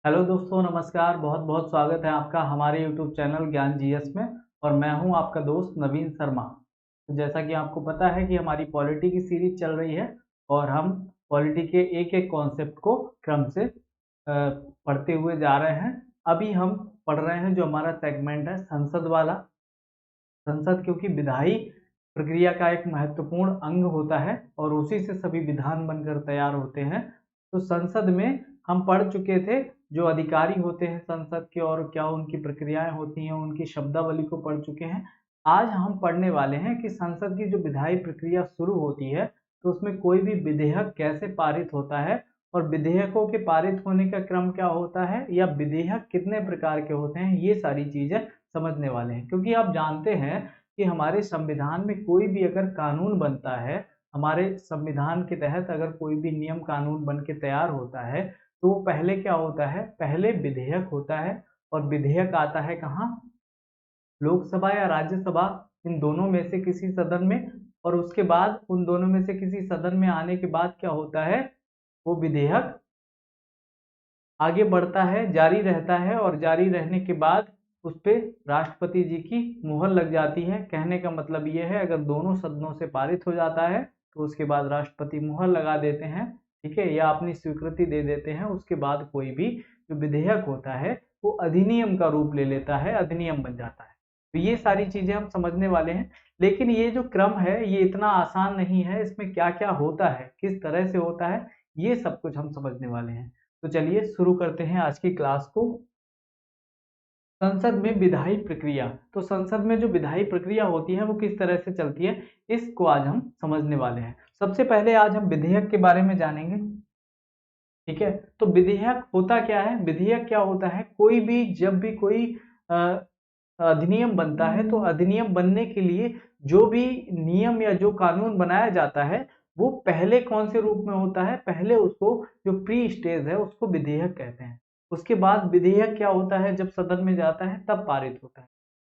Hello दोस्तों, नमस्कार। बहुत बहुत स्वागत है आपका हमारे यूट्यूब चैनल ज्ञान जीएस में। और मैं हूं आपका दोस्त नवीन शर्मा। तो जैसा कि आपको पता है कि हमारी पॉलिटी की सीरीज चल रही है और हम पॉलिटी के एक एक कॉन्सेप्ट को क्रम से पढ़ते हुए जा रहे हैं। अभी हम पढ़ रहे हैं जो हमारा सेगमेंट है संसद वाला। संसद क्योंकि विधायी प्रक्रिया का एक महत्वपूर्ण अंग होता है और उसी से सभी विधान बनकर तैयार होते हैं। तो संसद में हम पढ़ चुके थे जो अधिकारी होते हैं संसद के और क्या उनकी प्रक्रियाएं होती हैं, उनकी शब्दावली को पढ़ चुके हैं। आज हम पढ़ने वाले हैं कि संसद की जो विधायी प्रक्रिया शुरू होती है तो उसमें कोई भी विधेयक कैसे पारित होता है और विधेयकों के पारित होने का क्रम क्या होता है या विधेयक कितने प्रकार के होते हैं, ये सारी चीजें समझने वाले हैं। क्योंकि आप जानते हैं कि हमारे संविधान में कोई भी अगर कानून बनता है, हमारे संविधान के तहत अगर कोई भी नियम कानून बन के तैयार होता है तो पहले क्या होता है, पहले विधेयक होता है। और विधेयक आता है कहाँ, लोकसभा या राज्यसभा, इन दोनों में से किसी सदन में। और उसके बाद उन दोनों में से किसी सदन में आने के बाद क्या होता है, वो विधेयक आगे बढ़ता है, जारी रहता है और जारी रहने के बाद उस पर राष्ट्रपति जी की मुहर लग जाती है। कहने का मतलब ये है अगर दोनों सदनों से पारित हो जाता है तो उसके बाद राष्ट्रपति मुहर लगा देते हैं, ठीक है, या अपनी स्वीकृति दे देते हैं। उसके बाद कोई भी जो विधेयक होता है वो अधिनियम का रूप ले लेता है, अधिनियम बन जाता है। तो ये सारी चीजें हम समझने वाले हैं। लेकिन ये जो क्रम है ये इतना आसान नहीं है, इसमें क्या क्या होता है, किस तरह से होता है, ये सब कुछ हम समझने वाले हैं। तो चलिए शुरू करते हैं आज की क्लास को। संसद में विधायी प्रक्रिया। तो संसद में जो विधायी प्रक्रिया होती है वो किस तरह से चलती है, इसको आज हम समझने वाले हैं। सबसे पहले आज हम विधेयक के बारे में जानेंगे, ठीक है। तो विधेयक होता क्या है, विधेयक क्या होता है, कोई भी जब भी कोई अधिनियम बनता है तो अधिनियम बनने के लिए जो भी नियम या जो कानून बनाया जाता है वो पहले कौन से रूप में होता है, पहले उसको जो प्री स्टेज है उसको विधेयक कहते हैं। उसके बाद विधेयक क्या होता है, जब सदन में जाता है तब पारित होता है,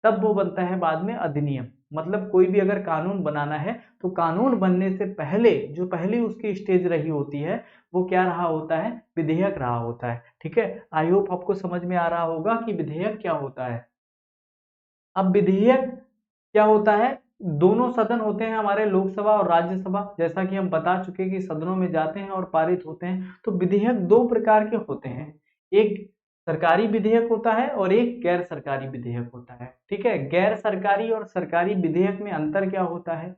तब वो बनता है बाद में अधिनियम। मतलब कोई भी अगर कानून बनाना है तो कानून बनने से पहले जो पहली उसकी स्टेज रही होती है वो क्या रहा होता है, विधेयक रहा होता है, ठीक है। आई होप आपको समझ में आ रहा होगा कि विधेयक क्या होता है। अब विधेयक क्या होता है, दोनों सदन होते हैं हमारे, लोकसभा और राज्यसभा। जैसा कि हम बता चुके कि सदनों में जाते हैं और पारित होते हैं। तो विधेयक दो प्रकार के होते हैं, एक सरकारी विधेयक होता है और एक गैर सरकारी विधेयक होता है, ठीक है। गैर सरकारी और सरकारी विधेयक में अंतर क्या होता है,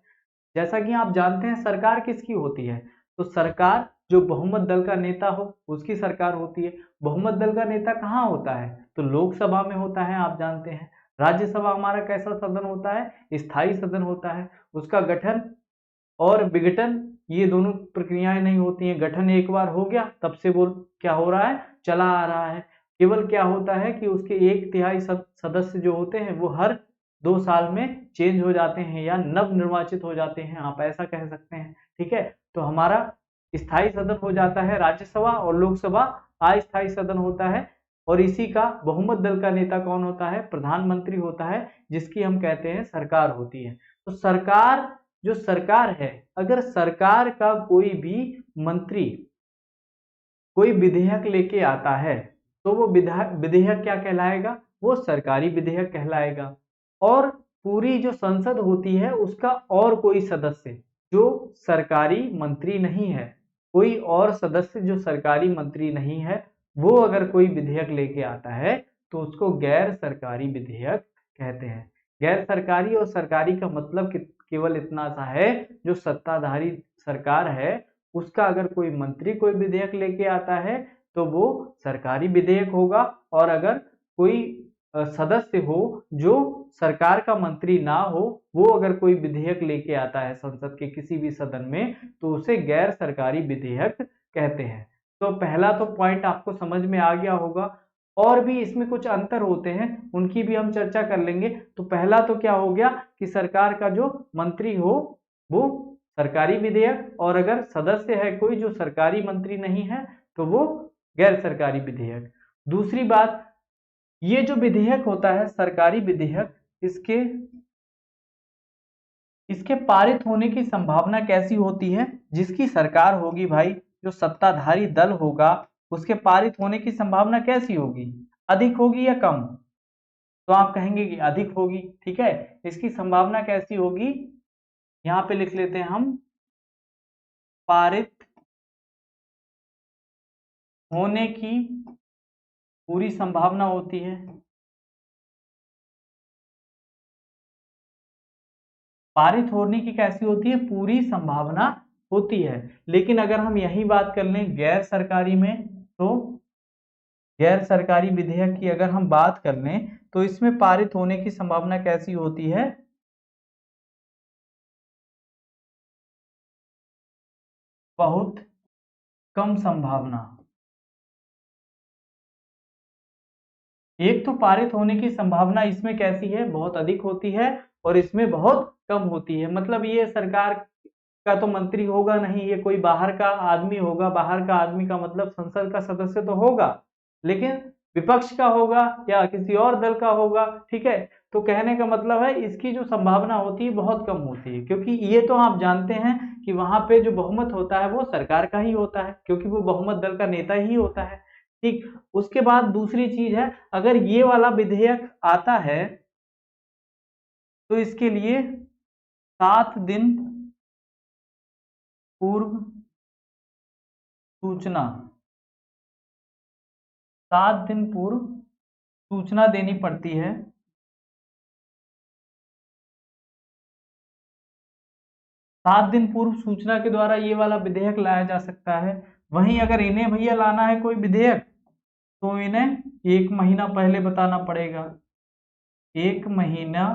जैसा कि आप जानते हैं सरकार किसकी होती है, तो सरकार जो बहुमत दल का नेता हो उसकी सरकार होती है। बहुमत दल का नेता कहाँ होता है, तो लोकसभा में होता है, आप जानते हैं। राज्यसभा हमारा कैसा सदन होता है, स्थायी सदन होता है। उसका गठन और विघटन ये दोनों प्रक्रियाएं नहीं होती हैं। गठन एक बार हो गया तब से वो क्या हो रहा है, चला आ रहा है। केवल क्या होता है कि उसके एक तिहाई सदस्य जो होते हैं वो हर 2 साल में चेंज हो जाते हैं या नव निर्वाचित हो जाते हैं, आप ऐसा कह सकते हैं, ठीक है। तो हमारा स्थायी सदन हो जाता है राज्यसभा और लोकसभा अस्थायी सदन होता है। और इसी का बहुमत दल का नेता कौन होता है, प्रधानमंत्री होता है, जिसकी हम कहते हैं सरकार होती है। तो सरकार जो सरकार है, अगर सरकार का कोई भी मंत्री कोई विधेयक लेके आता है तो वो विधेयक क्या कहलाएगा, वो सरकारी विधेयक कहलाएगा। और पूरी जो संसद होती है उसका और कोई सदस्य जो सरकारी मंत्री नहीं है, कोई और सदस्य जो सरकारी मंत्री नहीं है, वो अगर कोई विधेयक लेके आता है तो उसको गैर सरकारी विधेयक कहते हैं। गैर सरकारी और सरकारी का मतलब केवल इतना सा है, जो सत्ताधारी सरकार है उसका अगर कोई मंत्री कोई विधेयक लेके आता है तो वो सरकारी विधेयक होगा। और अगर कोई सदस्य हो जो सरकार का मंत्री ना हो, वो अगर कोई विधेयक लेके आता है संसद के किसी भी सदन में तो उसे गैर सरकारी विधेयक कहते हैं। तो पहला तो पॉइंट आपको समझ में आ गया होगा। और भी इसमें कुछ अंतर होते हैं, उनकी भी हम चर्चा कर लेंगे। तो पहला तो क्या हो गया कि सरकार का जो मंत्री हो वो सरकारी विधेयक, और अगर सदस्य है कोई जो सरकारी मंत्री नहीं है तो वो गैर सरकारी विधेयक। दूसरी बात, ये जो विधेयक होता है सरकारी विधेयक, इसके इसके पारित होने की संभावना कैसी होती है, जिसकी सरकार होगी भाई, जो सत्ताधारी दल होगा उसके पारित होने की संभावना कैसी होगी, अधिक होगी या कम? तो आप कहेंगे कि अधिक होगी। ठीक है, इसकी संभावना कैसी होगी, यहाँ पे लिख लेते हैं हम, पारित होने की पूरी संभावना होती है। पारित होने की कैसी होती है, पूरी संभावना होती है। लेकिन अगर हम यही बात कर लें गैर सरकारी में, तो गैर सरकारी विधेयक की अगर हम बात कर लें तो इसमें पारित होने की संभावना कैसी होती है, बहुत कम संभावना। एक तो पारित होने की संभावना इसमें कैसी है, बहुत अधिक होती है, और इसमें बहुत कम होती है। मतलब ये सरकार का तो मंत्री होगा नहीं, ये कोई बाहर का आदमी होगा। बाहर का आदमी का मतलब संसद का सदस्य तो होगा, लेकिन विपक्ष का होगा या किसी और दल का होगा। ठीक है, तो कहने का मतलब है इसकी जो संभावना होती है बहुत कम होती है, क्योंकि ये तो आप जानते हैं कि वहां पे जो बहुमत होता है वो सरकार का ही होता है, क्योंकि वो बहुमत दल का नेता ही होता है। ठीक, उसके बाद दूसरी चीज है, अगर ये वाला विधेयक आता है तो इसके लिए 7 दिन पूर्व सूचना, 7 दिन पूर्व सूचना देनी पड़ती है। 7 दिन पूर्व सूचना के द्वारा ये वाला विधेयक लाया जा सकता है। वहीं अगर इन्हें भैया लाना है कोई विधेयक, तो इन्हें 1 महीना पहले बताना पड़ेगा। 1 महीना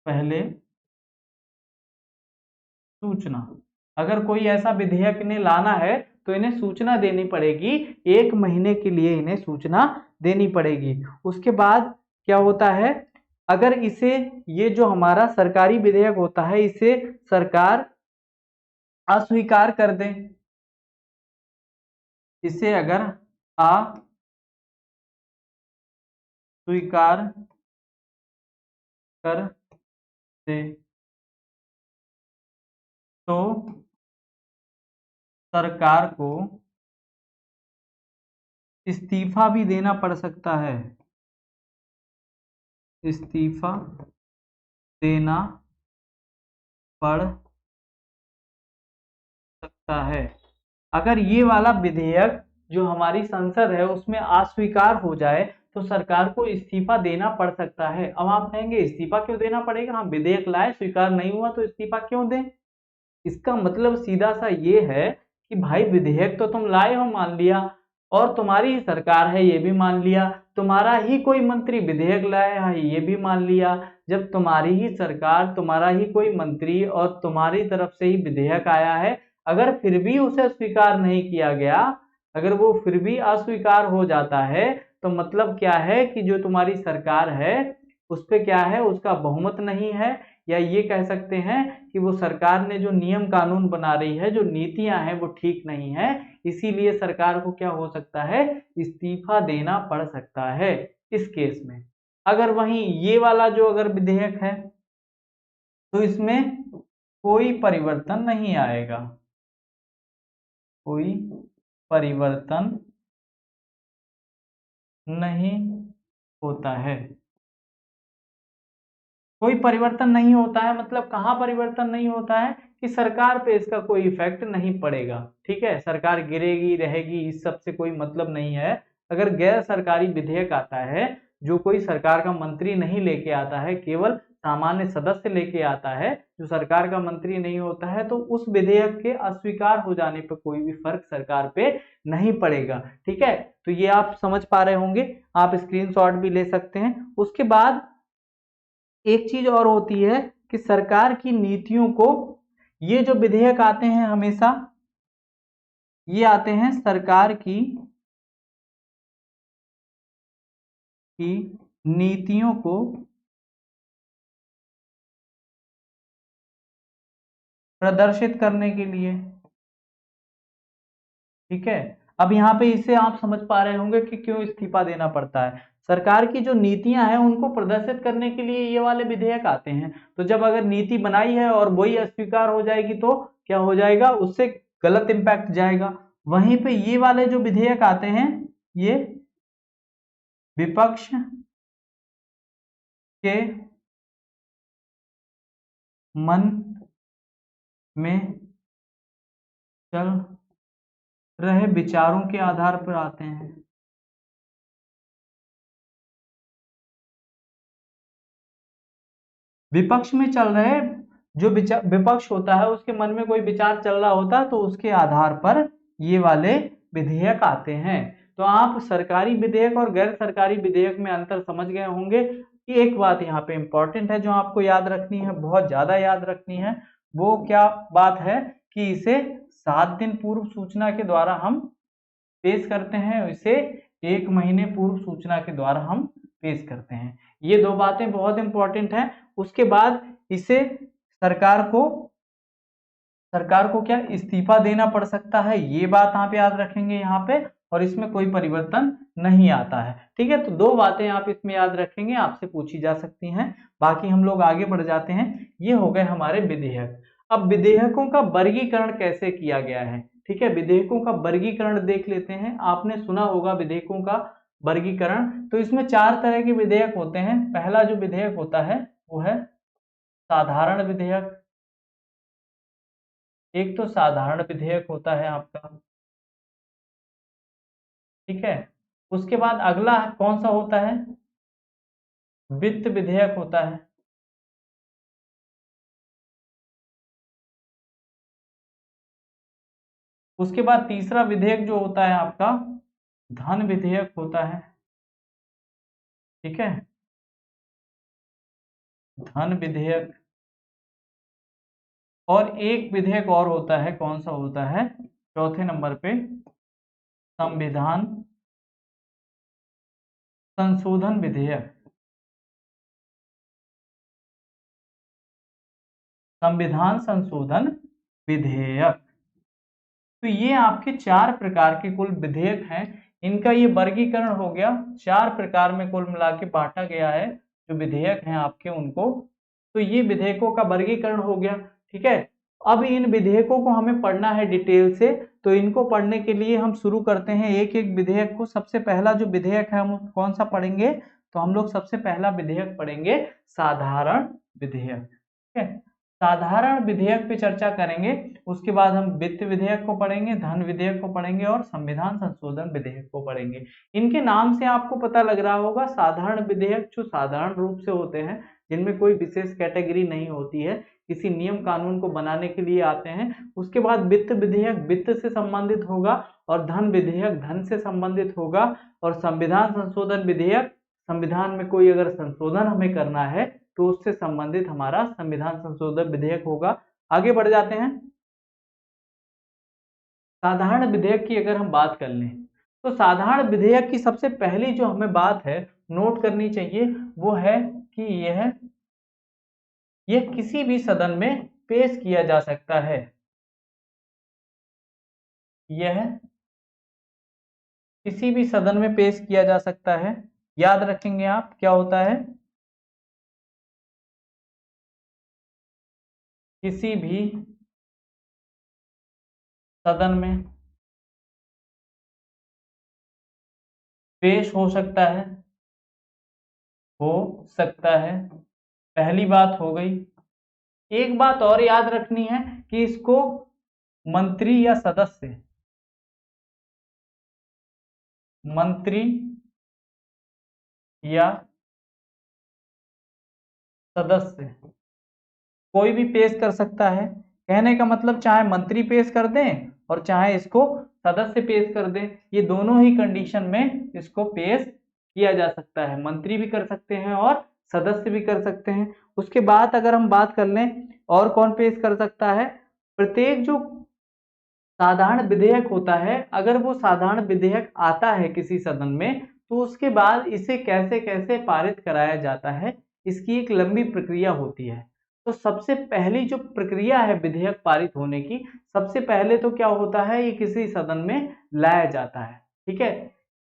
पहले सूचना। अगर कोई ऐसा विधेयक इन्हें लाना है तो इन्हें सूचना देनी पड़ेगी, 1 महीने के लिए इन्हें सूचना देनी पड़ेगी। उसके बाद क्या होता है, अगर इसे, ये जो हमारा सरकारी विधेयक होता है, इसे सरकार अस्वीकार कर दे, इसे अगर अस्वीकार कर दे तो सरकार को इस्तीफा भी देना पड़ सकता है। इस्तीफा देना पड़ सकता है। अगर ये वाला विधेयक जो हमारी संसद है उसमें अस्वीकार हो जाए तो सरकार को इस्तीफा देना पड़ सकता है। अब आप कहेंगे इस्तीफा क्यों देना पड़ेगा, हम विधेयक लाए, स्वीकार नहीं हुआ तो इस्तीफा क्यों दें? इसका मतलब सीधा सा ये है कि भाई विधेयक तो तुम लाए हो, मान लिया, और तुम्हारी ही सरकार है ये भी मान लिया, तुम्हारा ही कोई मंत्री विधेयक लाया है ये भी मान लिया। जब तुम्हारी ही सरकार, तुम्हारा ही कोई मंत्री और तुम्हारी तरफ से ही विधेयक आया है, अगर फिर भी उसे स्वीकार नहीं किया गया, अगर वो फिर भी अस्वीकार हो जाता है, तो मतलब क्या है कि जो तुम्हारी सरकार है उस पे क्या है, उसका बहुमत नहीं है, या ये कह सकते हैं कि वो सरकार ने जो नियम कानून बना रही है, जो नीतियां हैं वो ठीक नहीं है, इसीलिए सरकार को क्या हो सकता है, इस्तीफा देना पड़ सकता है इस केस में। अगर वहीं ये वाला जो अगर विधेयक है तो इसमें कोई परिवर्तन नहीं आएगा, कोई परिवर्तन नहीं होता है। कोई परिवर्तन नहीं होता है मतलब कहाँ परिवर्तन नहीं होता है, कि सरकार पे इसका कोई इफेक्ट नहीं पड़ेगा। ठीक है, सरकार गिरेगी रहेगी इस सब से कोई मतलब नहीं है। अगर गैर सरकारी विधेयक आता है, जो कोई सरकार का मंत्री नहीं लेके आता है, केवल सामान्य सदस्य लेके आता है, जो सरकार का मंत्री नहीं होता है, तो उस विधेयक के अस्वीकार हो जाने पर कोई भी फर्क सरकार पे नहीं पड़ेगा। ठीक है, तो ये आप समझ पा रहे होंगे, आप स्क्रीनशॉट भी ले सकते हैं। उसके बाद एक चीज और होती है कि सरकार की नीतियों को, ये जो विधेयक आते हैं हमेशा ये आते हैं सरकार की नीतियों को प्रदर्शित करने के लिए। ठीक है, अब यहाँ पे इसे आप समझ पा रहे होंगे कि क्यों इस्तीफा देना पड़ता है। सरकार की जो नीतियां हैं उनको प्रदर्शित करने के लिए ये वाले विधेयक आते हैं। तो जब अगर नीति बनाई है और वही अस्वीकार हो जाएगी तो क्या हो जाएगा, उससे गलत इम्पैक्ट जाएगा, वहीं पे ये वाले जो विधेयक आते हैं ये विपक्ष के मन में चल रहे विचारों के आधार पर आते हैं। विपक्ष में चल रहे जो विपक्ष होता है उसके मन में कोई विचार चल रहा होता है तो उसके आधार पर ये वाले विधेयक आते हैं। तो आप सरकारी विधेयक और गैर सरकारी विधेयक में अंतर समझ गए होंगे। कि एक बात यहाँ पे इंपॉर्टेंट है जो आपको याद रखनी है, बहुत ज्यादा याद रखनी है। वो क्या बात है कि इसे 7 दिन पूर्व सूचना के द्वारा हम पेश करते हैं, इसे 1 महीने पूर्व सूचना के द्वारा हम पेश करते हैं। ये दो बातें बहुत इंपॉर्टेंट हैं। उसके बाद इसे सरकार को क्या इस्तीफा देना पड़ सकता है, ये बात आप याद रखेंगे यहाँ पे, और इसमें कोई परिवर्तन नहीं आता है। ठीक है, तो दो बातें आप इसमें याद रखेंगे, आपसे पूछी जा सकती हैं। बाकी हम लोग आगे बढ़ जाते हैं। ये हो गए हमारे विधेयक। अब विधेयकों का वर्गीकरण कैसे किया गया है। ठीक है, विधेयकों का वर्गीकरण देख लेते हैं। आपने सुना होगा विधेयकों का वर्गीकरण। तो इसमें 4 तरह के विधेयक होते हैं। पहला जो विधेयक होता है वो है साधारण विधेयक। एक तो साधारण विधेयक होता है आपका, ठीक है। उसके बाद अगला कौन सा होता है, वित्त विधेयक होता है। उसके बाद तीसरा विधेयक जो होता है आपका धन विधेयक होता है, ठीक है, धन विधेयक। और एक विधेयक और होता है, कौन सा होता है, चौथे नंबर पे संविधान संशोधन विधेयक। संविधान संशोधन विधेयक। तो ये आपके 4 प्रकार के कुल विधेयक हैं। इनका ये वर्गीकरण हो गया, 4 प्रकार में कुल मिला के बांटा गया है जो विधेयक हैं आपके उनको। तो ये विधेयकों का वर्गीकरण हो गया, ठीक है। अब इन विधेयकों को हमें पढ़ना है डिटेल से। तो इनको पढ़ने के लिए हम शुरू करते हैं एक एक विधेयक को। सबसे पहला जो विधेयक है हम कौन सा पढ़ेंगे, तो हम लोग सबसे पहला विधेयक पढ़ेंगे साधारण विधेयक, ठीक है। साधारण विधेयक पे चर्चा करेंगे। उसके बाद हम वित्त विधेयक को पढ़ेंगे, धन विधेयक को पढ़ेंगे और संविधान संशोधन विधेयक को पढ़ेंगे। इनके नाम से आपको पता लग रहा होगा, साधारण विधेयक जो साधारण रूप से होते हैं, जिनमें कोई विशेष कैटेगरी नहीं होती है, किसी नियम कानून को बनाने के लिए आते हैं। उसके बाद वित्त विधेयक वित्त से संबंधित होगा, और धन विधेयक धन से संबंधित होगा, और संविधान संशोधन विधेयक संविधान में कोई अगर संशोधन हमें करना है तो उससे संबंधित हमारा संविधान संशोधन विधेयक होगा। आगे बढ़ जाते हैं। साधारण विधेयक की अगर हम बात कर लें तो साधारण विधेयक की सबसे पहली जो हमें बात है नोट करनी चाहिए वो है कि यह किसी भी सदन में पेश किया जा सकता है। यह किसी भी सदन में पेश किया जा सकता है। याद रखेंगे आप क्या होता है, किसी भी सदन में पेश हो सकता है, हो सकता है। पहली बात हो गई। एक बात और याद रखनी है कि इसको मंत्री या सदस्य कोई भी पेश कर सकता है। कहने का मतलब चाहे मंत्री पेश कर दें और चाहे इसको सदस्य पेश कर दें, ये दोनों ही कंडीशन में इसको पेश किया जा सकता है। मंत्री भी कर सकते हैं और सदस्य भी कर सकते हैं। उसके बाद अगर हम बात कर लें और कौन पेश कर सकता है, प्रत्येक जो साधारण विधेयक होता है, अगर वो साधारण विधेयक आता है किसी सदन में तो उसके बाद इसे कैसे कैसे पारित कराया जाता है, इसकी एक लंबी प्रक्रिया होती है। तो सबसे पहली जो प्रक्रिया है विधेयक पारित होने की, सबसे पहले तो क्या होता है, ये किसी सदन में लाया जाता है, ठीक है।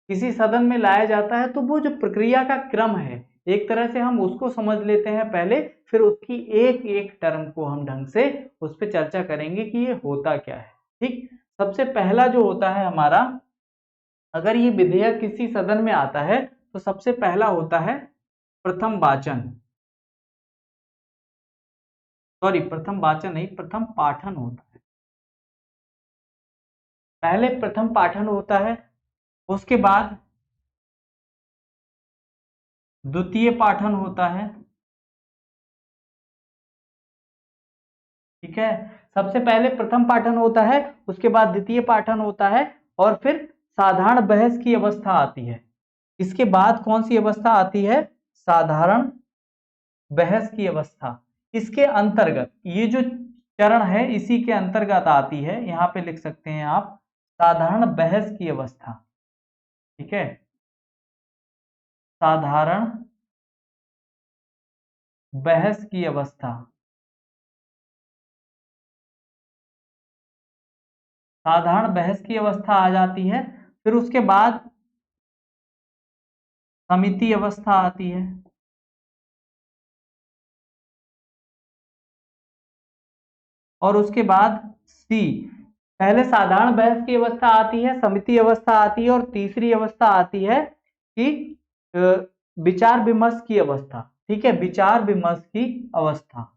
किसी सदन में लाया जाता है तो वो जो प्रक्रिया का क्रम है एक तरह से हम उसको समझ लेते हैं पहले, फिर उसकी एक एक टर्म को हम ढंग से उस पर चर्चा करेंगे कि ये होता क्या है। ठीक, सबसे पहला जो होता है हमारा, अगर ये विधेयक किसी सदन में आता है तो सबसे पहला होता है प्रथम वाचन, सॉरी प्रथम वाचन नहीं, प्रथम पाठन होता है। पहले प्रथम पाठन होता है, उसके बाद द्वितीय पाठन होता है। ठीक है, सबसे पहले प्रथम पाठन होता है, उसके बाद द्वितीय पाठन होता है, और फिर साधारण बहस की अवस्था आती है। इसके बाद कौन सी अवस्था आती है? साधारण बहस की अवस्था। इसके अंतर्गत ये जो चरण है इसी के अंतर्गत आती है, यहां पे लिख सकते हैं आप साधारण बहस की अवस्था। ठीक है, साधारण बहस की अवस्था। साधारण बहस की अवस्था आ जाती है, फिर उसके बाद समिति अवस्था आती है। और उसके बाद सी, पहले साधारण बहस की अवस्था आती है, समिति अवस्था आती है, और तीसरी अवस्था आती है कि विचार विमर्श की अवस्था। ठीक है, विचार विमर्श की अवस्था।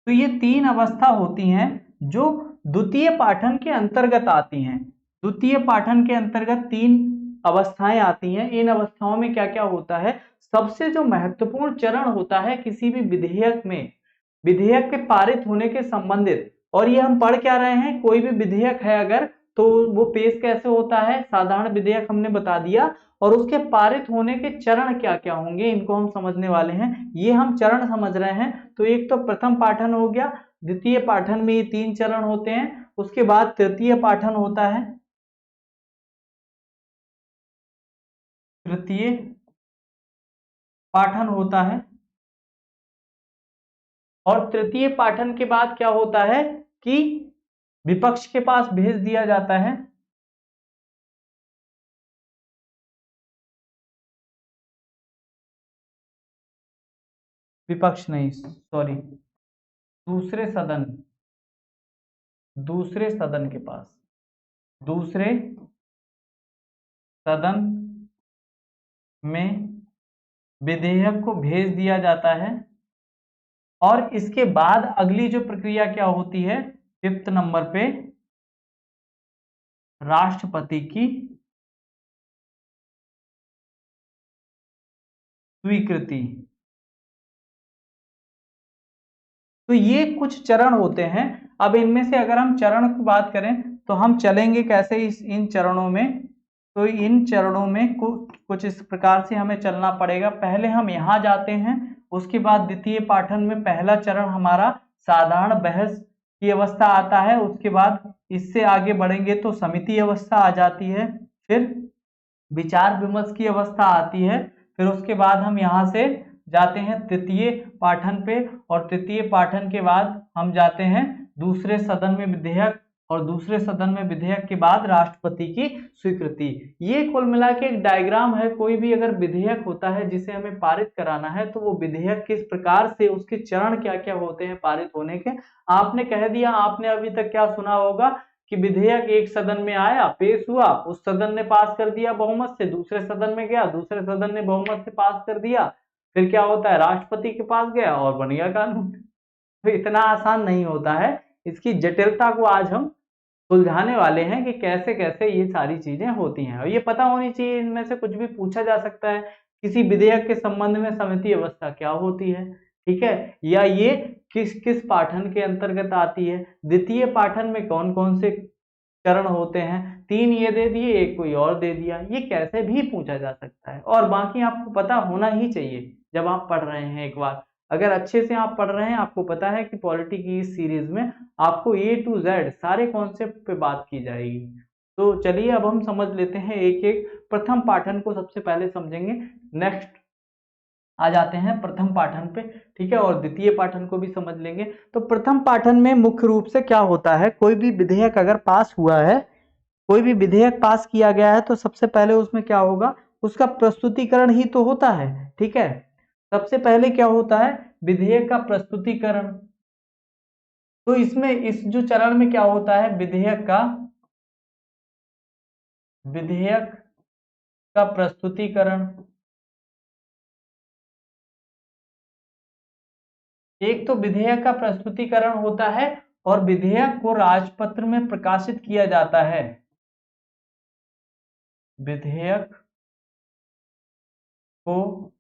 तो ये तीन अवस्था होती हैं जो द्वितीय पाठन के अंतर्गत आती हैं। द्वितीय पाठन के अंतर्गत तीन अवस्थाएं आती हैं। इन अवस्थाओं में क्या क्या होता है? सबसे जो महत्वपूर्ण चरण होता है किसी भी विधेयक में, विधेयक के पारित होने के संबंधित, और ये हम पढ़ क्या रहे हैं, कोई भी विधेयक है अगर तो वो पेश कैसे होता है, साधारण विधेयक हमने बता दिया, और उसके पारित होने के चरण क्या क्या होंगे इनको हम समझने वाले हैं। ये हम चरण समझ रहे हैं। तो एक तो प्रथम पाठन हो गया, द्वितीय पाठन में ये तीन चरण होते हैं, उसके बाद तृतीय पाठन होता है, तृतीय पाठन होता है, और तृतीय पाठन के बाद क्या होता है कि विपक्ष के पास भेज दिया जाता है। विपक्ष नहीं, सॉरी, दूसरे सदन, दूसरे सदन के पास, दूसरे सदन में विधेयक को भेज दिया जाता है। और इसके बाद अगली जो प्रक्रिया क्या होती है, 5th नंबर पे राष्ट्रपति की स्वीकृति। तो ये कुछ चरण होते हैं। अब इनमें से अगर हम चरण की बात करें तो हम चलेंगे कैसे इन चरणों में? तो इन चरणों में कुछ इस प्रकार से हमें चलना पड़ेगा। पहले हम यहाँ जाते हैं, उसके बाद द्वितीय पाठन में पहला चरण हमारा साधारण बहस की अवस्था आता है, उसके बाद इससे आगे बढ़ेंगे तो समिति अवस्था आ जाती है, फिर विचार विमर्श की अवस्था आती है, फिर उसके बाद हम यहाँ से जाते हैं तृतीय पाठन पे, और तृतीय पाठन के बाद हम जाते हैं दूसरे सदन में विधेयक, और दूसरे सदन में विधेयक के बाद राष्ट्रपति की स्वीकृति। ये कुल मिला के एक डायग्राम है। कोई भी अगर विधेयक होता है जिसे हमें पारित कराना है तो वो विधेयक किस प्रकार से, उसके चरण क्या क्या होते हैं पारित होने के। आपने कह दिया, आपने अभी तक क्या सुना होगा कि विधेयक एक सदन में आया, पेश हुआ, उस सदन ने पास कर दिया बहुमत से, दूसरे सदन में गया, दूसरे सदन ने बहुमत से पास कर दिया, फिर क्या होता है, राष्ट्रपति के पास गया और बन गया कानून। तो इतना आसान नहीं होता है। इसकी जटिलता को आज हम सुलझाने वाले हैं कि कैसे कैसे ये सारी चीजें होती हैं, और ये पता होनी चाहिए इनमें से कुछ भी पूछा जा सकता है। किसी विधेयक के संबंध में समिति अवस्था क्या होती है, ठीक है, या ये किस किस पाठन के अंतर्गत आती है, द्वितीय पाठन में कौन कौन से चरण होते हैं, 3 ये दे दिए, एक कोई और दे दिया, ये कैसे भी पूछा जा सकता है। और बाकी आपको पता होना ही चाहिए जब आप पढ़ रहे हैं। एक बार अगर अच्छे से आप पढ़ रहे हैं, आपको पता है कि पॉलिटी की इस सीरीज में आपको A to Z सारे कॉन्सेप्ट पे बात की जाएगी। तो चलिए अब हम समझ लेते हैं एक एक। प्रथम पाठन को सबसे पहले समझेंगे, नेक्स्ट आ जाते हैं प्रथम पाठन पे, ठीक है, और द्वितीय पाठन को भी समझ लेंगे। तो प्रथम पाठन में मुख्य रूप से क्या होता है, कोई भी विधेयक अगर पास हुआ है, कोई भी विधेयक पास किया गया है तो सबसे पहले उसमें क्या होगा, उसका प्रस्तुतिकरण ही तो होता है, ठीक है। सबसे पहले क्या होता है, विधेयक का प्रस्तुतिकरण। तो इसमें इस जो चरण में क्या होता है, विधेयक का प्रस्तुतिकरण। एक तो विधेयक का प्रस्तुतिकरण होता है और विधेयक को राजपत्र में प्रकाशित किया जाता है। विधेयक को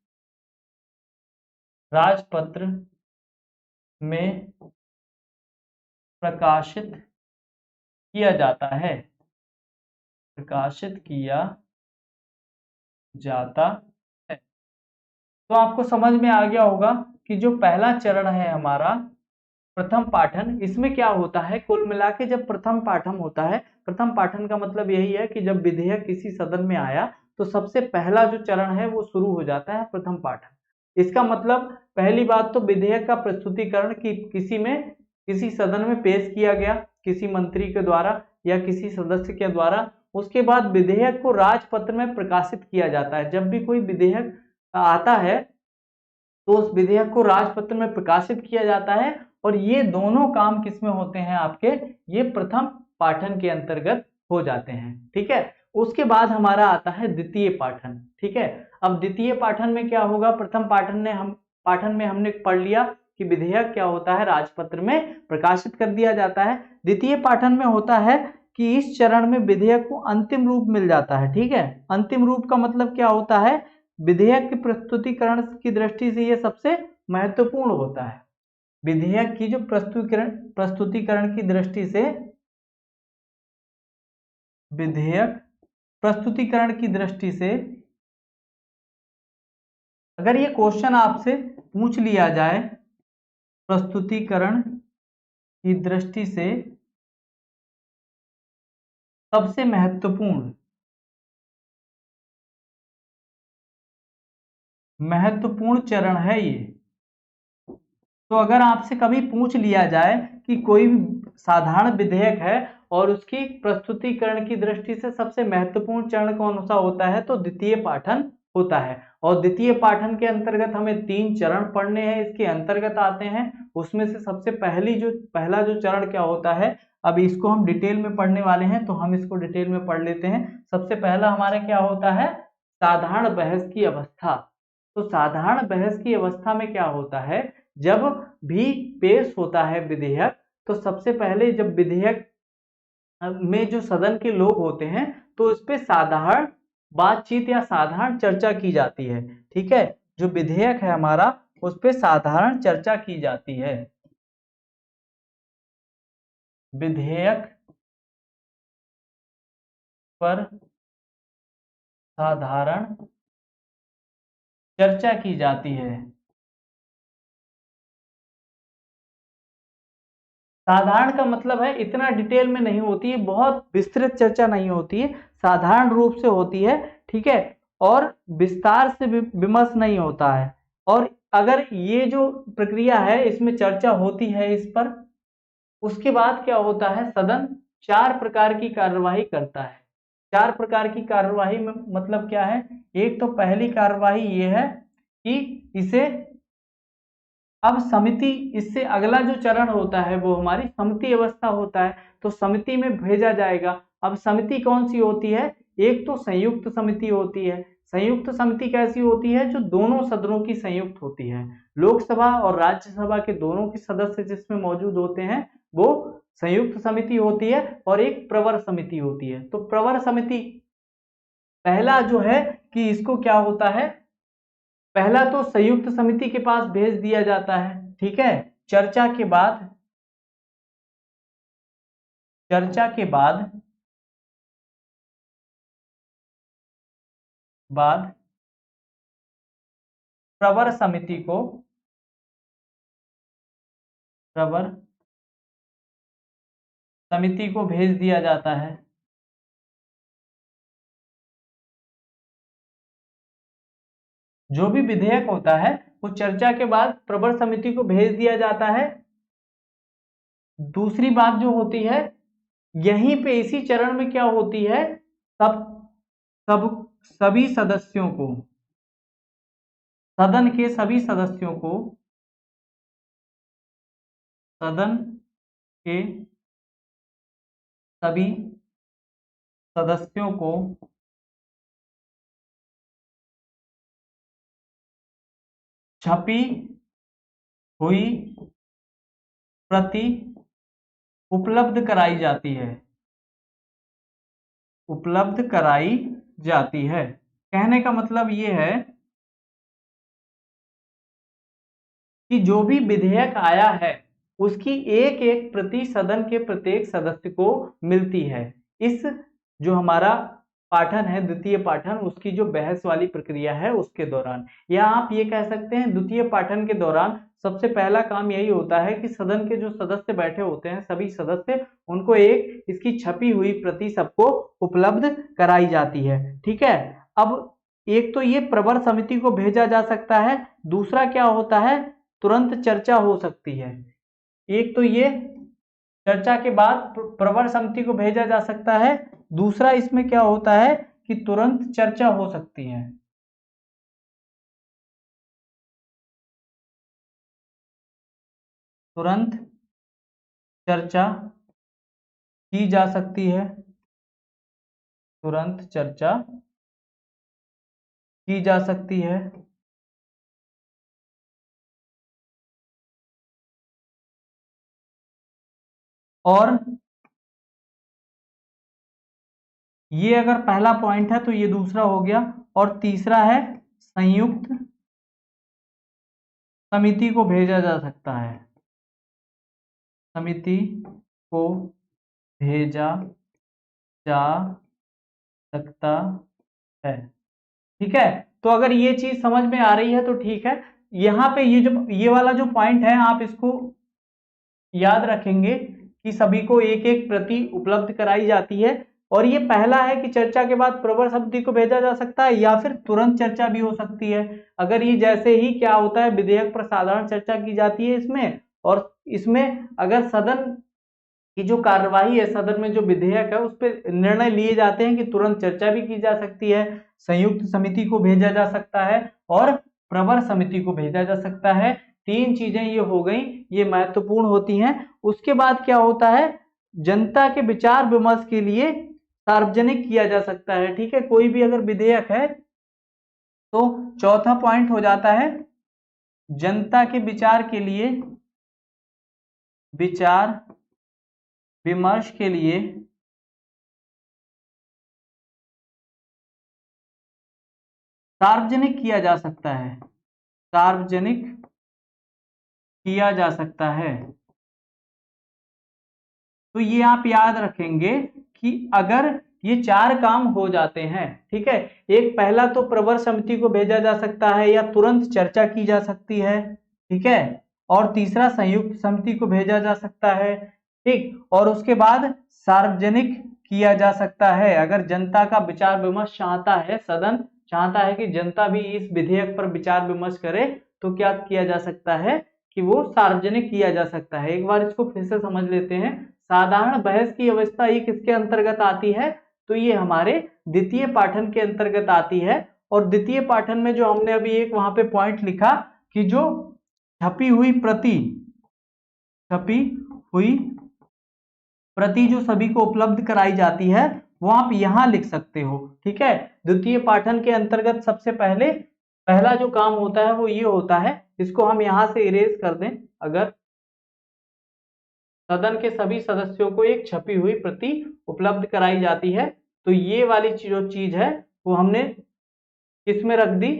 राजपत्र में प्रकाशित किया जाता है, प्रकाशित किया जाता है। तो आपको समझ में आ गया होगा कि जो पहला चरण है हमारा प्रथम पाठन, इसमें क्या होता है, कुल मिला के जब प्रथम पाठन होता है, प्रथम पाठन का मतलब यही है कि जब विधेयक किसी सदन में आया तो सबसे पहला जो चरण है वो शुरू हो जाता है प्रथम पाठन। इसका मतलब पहली बात तो विधेयक का प्रस्तुतिकरण की किसी सदन में पेश किया गया, किसी मंत्री के द्वारा या किसी सदस्य के द्वारा। उसके बाद विधेयक को राजपत्र में प्रकाशित किया जाता है। जब भी कोई विधेयक आता है तो उस विधेयक को राजपत्र में प्रकाशित किया जाता है, और ये दोनों काम किसमें होते हैं आपके, ये प्रथम पाठन के अंतर्गत हो जाते हैं। ठीक है, उसके बाद हमारा आता है द्वितीय पाठन। ठीक है, अब द्वितीय पाठन में क्या होगा, प्रथम पाठन में हमने पढ़ लिया कि विधेयक क्या होता है, राजपत्र में प्रकाशित कर दिया जाता है। द्वितीय पाठन में होता है कि इस चरण में विधेयक को अंतिम रूप मिल जाता है। ठीक है, अंतिम रूप का मतलब क्या होता है, विधेयक के प्रस्तुतिकरण की दृष्टि से यह सबसे महत्वपूर्ण होता है। विधेयक की जो प्रस्तुतिकरण की दृष्टि से, विधेयक प्रस्तुतिकरण की दृष्टि से अगर ये क्वेश्चन आपसे पूछ लिया जाए, प्रस्तुतिकरण की दृष्टि से सबसे महत्वपूर्ण चरण है ये। तो अगर आपसे कभी पूछ लिया जाए कि कोई साधारण विधेयक है और उसकी प्रस्तुतिकरण की दृष्टि से सबसे महत्वपूर्ण चरण कौन सा होता है, तो द्वितीय पाठन होता है। और द्वितीय पाठन के अंतर्गत हमें 3 चरण पढ़ने हैं, इसके अंतर्गत आते हैं। उसमें से सबसे पहला जो चरण क्या होता है, अब इसको हम डिटेल में पढ़ने वाले हैं तो हम इसको डिटेल में पढ़ लेते हैं। सबसे पहला हमारा क्या होता है, साधारण बहस की अवस्था। तो साधारण बहस की अवस्था में क्या होता है, जब भी पेश होता है विधेयक, तो सबसे पहले जब विधेयक में जो सदन के लोग होते हैं तो इस पे साधारण बातचीत या साधारण चर्चा की जाती है। ठीक है, जो विधेयक है हमारा उस पे साधारण चर्चा की जाती है। विधेयक पर साधारण चर्चा की जाती है। साधारण का मतलब है इतना डिटेल में नहीं होती है, बहुत विस्तृत चर्चा नहीं होती है, साधारण रूप से होती है। ठीक है, और विस्तार से विमर्श नहीं होता है। और अगर ये जो प्रक्रिया है इसमें चर्चा होती है इस पर, उसके बाद क्या होता है, सदन 4 प्रकार की कार्यवाही करता है। 4 प्रकार की कार्यवाही में मतलब क्या है, एक तो पहली कार्यवाही ये है कि इसे अब समिति, इससे अगला जो चरण होता है वो हमारी समिति अवस्था होता है, तो समिति में भेजा जाएगा। अब समिति कौन सी होती है, एक तो संयुक्त समिति होती है। संयुक्त समिति कैसी होती है, जो दोनों सदनों की संयुक्त होती है, लोकसभा और राज्यसभा के दोनों के सदस्य जिसमें मौजूद होते हैं वो संयुक्त समिति होती है। और एक प्रवर समिति होती है। तो प्रवर समिति पहला जो है कि इसको क्या होता है, पहला तो संयुक्त समिति के पास भेज दिया जाता है। ठीक है, चर्चा के बाद प्रवर समिति को भेज दिया जाता है। जो भी विधेयक होता है वो चर्चा के बाद प्रवर समिति को भेज दिया जाता है। दूसरी बात जो होती है, यहीं पे इसी चरण में क्या होती है, सब सब सभी सदस्यों को सदन के सभी सदस्यों को, सदन के सभी सदस्यों को छपी हुई प्रति उपलब्ध कराई जाती है, उपलब्ध कराई जाती है। कहने का मतलब ये है कि जो भी विधेयक आया है उसकी एक एक प्रति सदन के प्रत्येक सदस्य को मिलती है। इस जो हमारा पाठन है, द्वितीय पाठन, उसकी जो बहस वाली प्रक्रिया है उसके दौरान, या आप ये कह सकते हैं द्वितीय पाठन के दौरान सबसे पहला काम यही होता है कि सदन के जो सदस्य बैठे होते हैं, सभी सदस्य, उनको एक इसकी छपी हुई प्रति सबको उपलब्ध कराई जाती है। ठीक है, अब एक तो ये प्रवर समिति को भेजा जा सकता है, दूसरा क्या होता है, तुरंत चर्चा हो सकती है। एक तो ये चर्चा के बाद प्रवर समिति को भेजा जा सकता है, दूसरा इसमें क्या होता है कि तुरंत चर्चा हो सकती है। तुरंत चर्चा की जा सकती है, तुरंत चर्चा की जा सकती है। और ये अगर पहला पॉइंट है तो ये दूसरा हो गया, और तीसरा है संयुक्त समिति को भेजा जा सकता है, समिति को भेजा जा सकता है। ठीक है, तो अगर ये चीज समझ में आ रही है तो ठीक है। यहाँ पे ये वाला जो पॉइंट है आप इसको याद रखेंगे कि सभी को एक एक प्रति उपलब्ध कराई जाती है, और ये पहला है कि चर्चा के बाद प्रवर समिति को भेजा जा सकता है या फिर तुरंत चर्चा भी हो सकती है। अगर ये जैसे ही क्या होता है, विधेयक पर साधारण चर्चा की जाती है इसमें, और इसमें अगर सदन की जो कार्यवाही है, सदन में जो विधेयक है उस पर निर्णय लिए जाते हैं कि तुरंत चर्चा भी की जा सकती है, संयुक्त समिति को भेजा जा सकता है और प्रवर समिति को भेजा जा सकता है। तीन चीजें ये हो गई, ये महत्वपूर्ण होती हैं। उसके बाद क्या होता है, जनता के विचार विमर्श के लिए सार्वजनिक किया जा सकता है। ठीक है, कोई भी अगर विधेयक है तो चौथा पॉइंट हो जाता है जनता के विचार के लिए, विचार विमर्श के लिए सार्वजनिक किया जा सकता है, सार्वजनिक किया जा सकता है। तो ये आप याद रखेंगे कि अगर ये चार काम हो जाते हैं, ठीक है, एक पहला तो प्रवर समिति को भेजा जा सकता है या तुरंत चर्चा की जा सकती है, ठीक है, और तीसरा संयुक्त समिति को भेजा जा सकता है, ठीक, और उसके बाद सार्वजनिक किया जा सकता है। अगर जनता का विचार विमर्श चाहता है, सदन चाहता है कि जनता भी इस विधेयक पर विचार विमर्श करे, तो क्या किया जा सकता है कि वो सार्वजनिक किया जा सकता है। एक बार इसको फिर से समझ लेते हैं। साधारण बहस की अवस्था ये किसके अंतर्गत आती है, तो ये हमारे द्वितीय पाठन के अंतर्गत आती है। और द्वितीय पाठन में जो हमने अभी एक वहां पे पॉइंट लिखा कि जो छपी हुई प्रति जो सभी को उपलब्ध कराई जाती है, वो आप यहां लिख सकते हो। ठीक है, द्वितीय पाठन के अंतर्गत सबसे पहला जो काम होता है वो ये होता है, इसको हम यहां से इरेज कर दें, अगर सदन के सभी सदस्यों को एक छपी हुई प्रति उपलब्ध कराई जाती है, तो ये वाली जो चीज है वो हमने किसमें रख दी।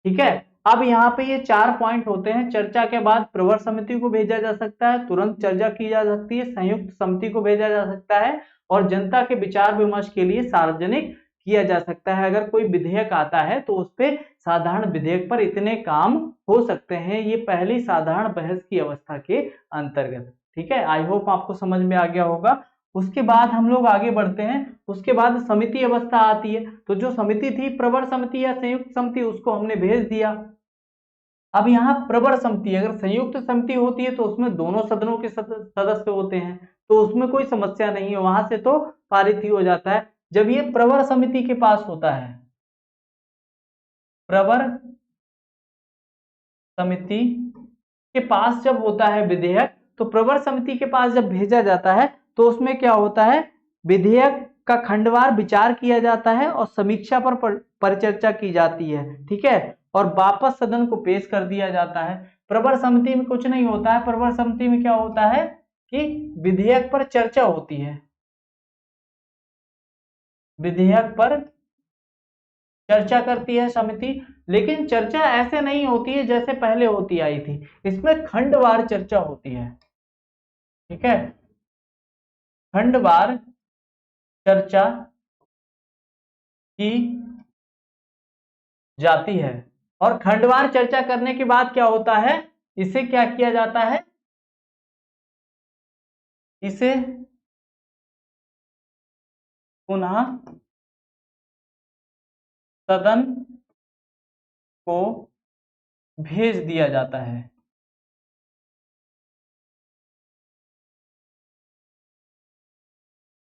ठीक है, अब यहाँ पे ये चार पॉइंट होते हैं। चर्चा के बाद प्रवर समिति को भेजा जा सकता है, तुरंत चर्चा की जा सकती है, संयुक्त समिति को भेजा जा सकता है, और जनता के विचार विमर्श के लिए सार्वजनिक किया जा सकता है। अगर कोई विधेयक आता है तो उस पे साधारण विधेयक पर इतने काम हो सकते हैं, ये पहली साधारण बहस की अवस्था के अंतर्गत। ठीक है, आई होप आपको समझ में आ गया होगा। उसके बाद हम लोग आगे बढ़ते हैं। उसके बाद समिति अवस्था आती है, तो जो समिति थी प्रवर समिति या संयुक्त समिति, उसको हमने भेज दिया। अब यहाँ प्रवर समिति, अगर संयुक्त समिति होती है तो उसमें दोनों सदनों के सदस्य होते हैं, तो उसमें कोई समस्या नहीं है, वहां से तो पारित ही हो जाता है। जब ये प्रवर समिति के पास होता है, प्रवर समिति के पास जब होता है विधेयक, तो प्रवर समिति के पास जब भेजा जाता है तो उसमें क्या होता है, विधेयक का खंडवार विचार किया जाता है और समीक्षा पर परिचर्चा की जाती है, ठीक है, और वापस सदन को पेश कर दिया जाता है। प्रवर समिति में कुछ नहीं होता है, प्रवर समिति में क्या होता है कि विधेयक पर चर्चा होती है, विधेयक पर चर्चा करती है समिति, लेकिन चर्चा ऐसे नहीं होती है जैसे पहले होती आई थी, इसमें खंडवार चर्चा होती है, ठीक है, खंडवार चर्चा की जाती है। और खंडवार चर्चा करने के बाद क्या होता है, इसे क्या किया जाता है, इसे पुनः सदन को भेज दिया जाता है।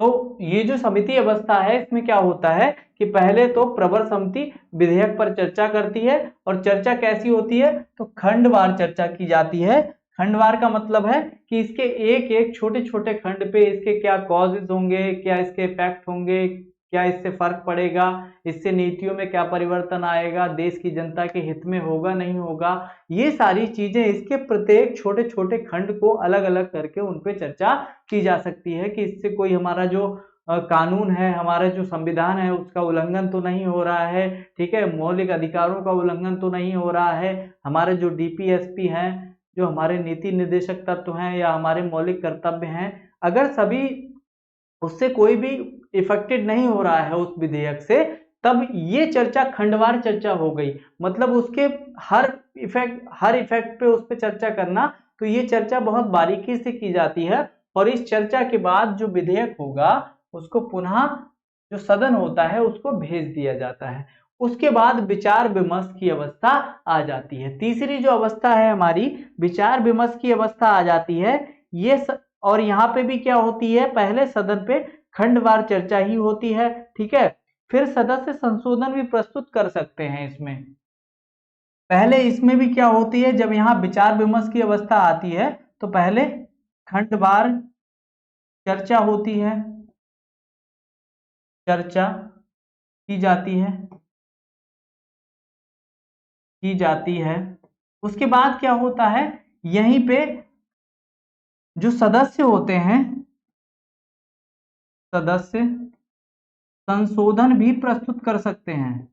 तो ये जो समिति अवस्था है इसमें क्या होता है कि पहले तो प्रवर समिति विधेयक पर चर्चा करती है, और चर्चा कैसी होती है, तो खंडवार चर्चा की जाती है। खंडवार का मतलब है कि इसके एक एक छोटे छोटे खंड पे इसके क्या कॉजेज होंगे, क्या इसके इफेक्ट होंगे, क्या इससे फर्क पड़ेगा, इससे नीतियों में क्या परिवर्तन आएगा, देश की जनता के हित में होगा नहीं होगा, ये सारी चीजें इसके प्रत्येक छोटे छोटे खंड को अलग अलग करके उन पे चर्चा की जा सकती है कि इससे कोई हमारा जो कानून है, हमारा जो संविधान है उसका उल्लंघन तो नहीं हो रहा है, ठीक है, मौलिक अधिकारों का उल्लंघन तो नहीं हो रहा है, हमारे जो डीपीएसपी हैं, जो हमारे नीति निर्देशक तत्व हैं या हमारे मौलिक कर्तव्य हैं, अगर सभी उससे कोई भी इफेक्टेड नहीं हो रहा है उस विधेयक से, तब ये चर्चा खंडवार चर्चा हो गई। मतलब उसके हर इफेक्ट पे उस पर चर्चा करना, तो ये चर्चा बहुत बारीकी से की जाती है, और इस चर्चा के बाद जो विधेयक होगा उसको पुनः जो सदन होता है उसको भेज दिया जाता है। उसके बाद विचार विमर्श की अवस्था आ जाती है। तीसरी जो अवस्था है हमारी, विचार विमर्श की अवस्था आ जाती है। और यहाँ पे भी क्या होती है, पहले सदन पे खंडवार चर्चा ही होती है, ठीक है, फिर सदस्य संशोधन भी प्रस्तुत कर सकते हैं इसमें। पहले इसमें भी क्या होती है, जब यहाँ विचार विमर्श की अवस्था आती है तो पहले खंडवार चर्चा होती है, चर्चा की जाती है। उसके बाद क्या होता है, यहीं पे जो सदस्य होते हैं, सदस्य संशोधन भी प्रस्तुत कर सकते हैं,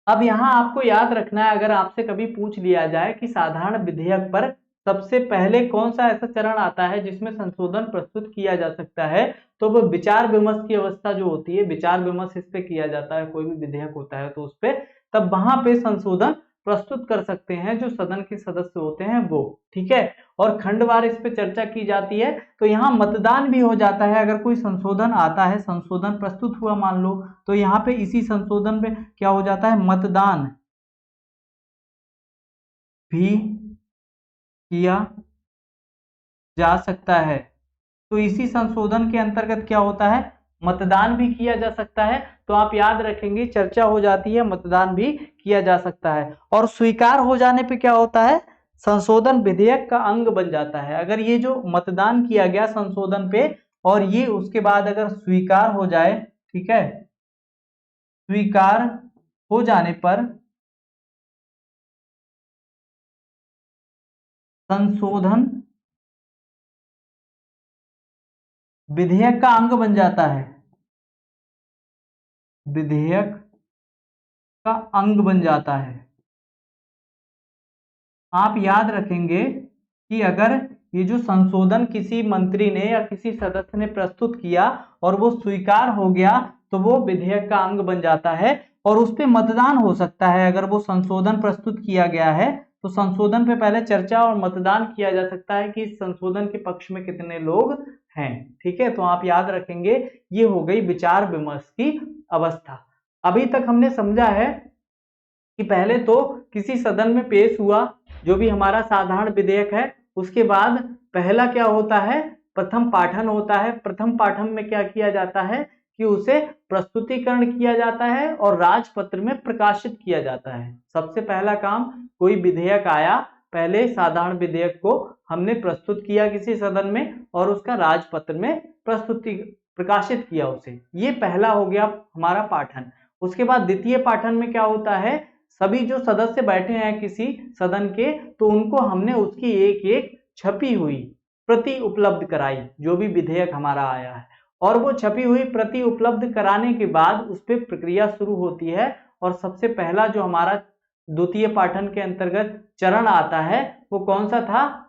अब यहां आपको याद रखना है, अगर आपसे कभी पूछ लिया जाए कि साधारण विधेयक पर सबसे पहले कौन सा ऐसा चरण आता है जिसमें संशोधन प्रस्तुत किया जा सकता है, तो वो विचार विमर्श की अवस्था जो होती है, विचार विमर्श इस पे किया जाता है, कोई भी विधेयक होता है तो उस पे, तब वहां पे संशोधन प्रस्तुत कर सकते हैं जो सदन के सदस्य होते हैं वो, ठीक है। और खंडवार इस पे चर्चा की जाती है, तो यहाँ मतदान भी हो जाता है। अगर कोई संशोधन आता है, संशोधन प्रस्तुत हुआ मान लो, तो यहाँ पे इसी संशोधन पे क्या हो जाता है, मतदान भी किया जा सकता है। तो इसी संशोधन के अंतर्गत क्या होता है, मतदान भी किया जा सकता है। तो आप याद रखेंगे, चर्चा हो जाती है, मतदान भी किया जा सकता है, और स्वीकार हो जाने पे क्या होता है, संशोधन विधेयक का अंग बन जाता है। अगर ये जो मतदान किया गया संशोधन पे और ये उसके बाद अगर स्वीकार हो जाए, ठीक है, स्वीकार हो जाने पर संशोधन विधेयक का अंग बन जाता है, विधेयक का अंग बन जाता है। आप याद रखेंगे कि अगर ये जो संशोधन किसी मंत्री ने या किसी सदस्य ने प्रस्तुत किया और वो स्वीकार हो गया, तो वो विधेयक का अंग बन जाता है और उस पे मतदान हो सकता है। अगर वो संशोधन प्रस्तुत किया गया है तो संशोधन पे पहले चर्चा और मतदान किया जा सकता है कि इस संशोधन के पक्ष में कितने लोग हैं, ठीक है। तो आप याद रखेंगे, ये हो गई विचार विमर्श की अवस्था। अभी तक हमने समझा है कि पहले तो किसी सदन में पेश हुआ, जो भी हमारा साधारण विधेयक है उसके बाद पहला क्या होता है, प्रथम पाठन होता है। प्रथम पाठन में क्या किया जाता है कि उसे प्रस्तुतिकरण किया जाता है और राजपत्र में प्रकाशित किया जाता है। सबसे पहला काम, कोई विधेयक आया, पहले साधारण विधेयक को हमने प्रस्तुत किया किसी सदन में और उसका राजपत्र में प्रकाशित किया उसे, ये पहला हो गया हमारा पाठन। उसके बाद द्वितीय पाठन में क्या होता है, सभी जो सदस्य बैठे हैं किसी सदन के, तो उनको हमने उसकी एक एक छपी हुई प्रति उपलब्ध कराई, जो भी विधेयक हमारा आया है, और वो छपी हुई प्रति उपलब्ध कराने के बाद उस पर प्रक्रिया शुरू होती है। और सबसे पहला जो हमारा द्वितीय पाठन के अंतर्गत चरण आता है वो कौन सा था,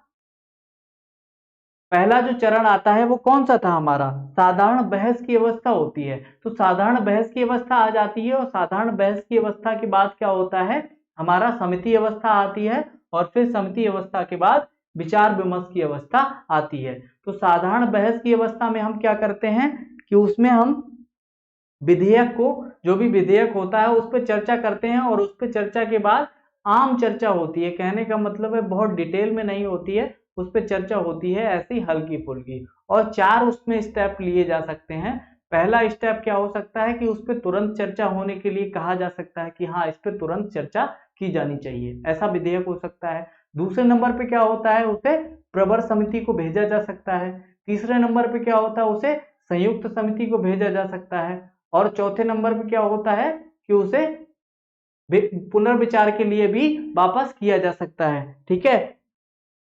पहला जो चरण आता है वो कौन सा था हमारा, साधारण बहस की अवस्था होती है। तो साधारण बहस की अवस्था आ जाती है और साधारण बहस की अवस्था के बाद क्या होता है, हमारा समिति अवस्था आती है और फिर समिति अवस्था के बाद विचार विमर्श की अवस्था आती है। तो साधारण बहस की अवस्था में हम क्या करते हैं कि उसमें हम विधेयक को, जो भी विधेयक होता है उस पर चर्चा करते हैं और उस पर चर्चा के बाद आम चर्चा होती है। कहने का मतलब है बहुत डिटेल में नहीं होती है, उस पर चर्चा होती है ऐसी हल्की फुल्की। और 4 उसमें स्टेप लिए जा सकते हैं। पहला स्टेप क्या हो सकता है कि उस पर तुरंत चर्चा होने के लिए कहा जा सकता है कि हाँ इस पर तुरंत चर्चा की जानी चाहिए, ऐसा विधेयक हो सकता है। दूसरे नंबर पे क्या होता है, उसे प्रवर समिति को भेजा जा सकता है। तीसरे नंबर पे क्या होता है, उसे संयुक्त समिति को भेजा जा सकता है। और चौथे नंबर पे क्या होता है कि उसे पुनर्विचार के लिए भी वापस किया जा सकता है। ठीक है,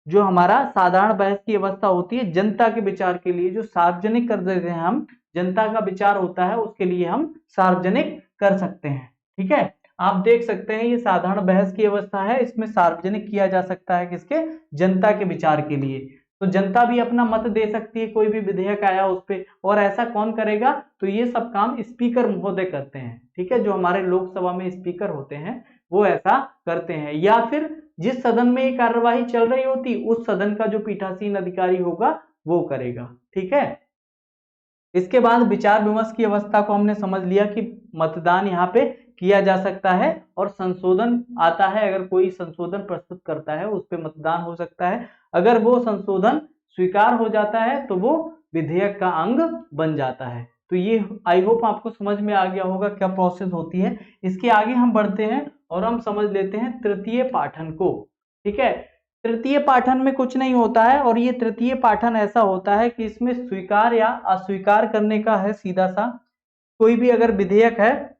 जो हमारा साधारण बहस की अवस्था होती है जनता के विचार के लिए, जो सार्वजनिक कर देते हैं हम, जनता का विचार होता है उसके लिए हम सार्वजनिक कर सकते हैं। ठीक है, आप देख सकते हैं ये साधारण बहस की अवस्था है, इसमें सार्वजनिक किया जा सकता है किसके, जनता के विचार के लिए। तो जनता भी अपना मत दे सकती है, कोई भी विधेयक आया उस पर, और ऐसा कौन करेगा, तो ये सब काम स्पीकर महोदय करते हैं। ठीक है, जो हमारे लोकसभा में स्पीकर होते हैं वो ऐसा करते हैं, या फिर जिस सदन में ये कार्यवाही चल रही होती उस सदन का जो पीठासीन अधिकारी होगा वो करेगा। ठीक है, इसके बाद विचार विमर्श की अवस्था को हमने समझ लिया कि मतदान यहाँ पे किया जा सकता है और संशोधन आता है, अगर कोई संशोधन प्रस्तुत करता है उस पर मतदान हो सकता है। अगर वो संशोधन स्वीकार हो जाता है तो वो विधेयक का अंग बन जाता है। तो ये आई होप आपको समझ में आ गया होगा क्या प्रोसेस होती है। इसके आगे हम बढ़ते हैं और हम समझ लेते हैं तृतीय पाठन को। ठीक है, तृतीय पाठन में कुछ नहीं होता है, और ये तृतीय पाठन ऐसा होता है कि इसमें स्वीकार या अस्वीकार करने का है। सीधा सा कोई भी अगर विधेयक है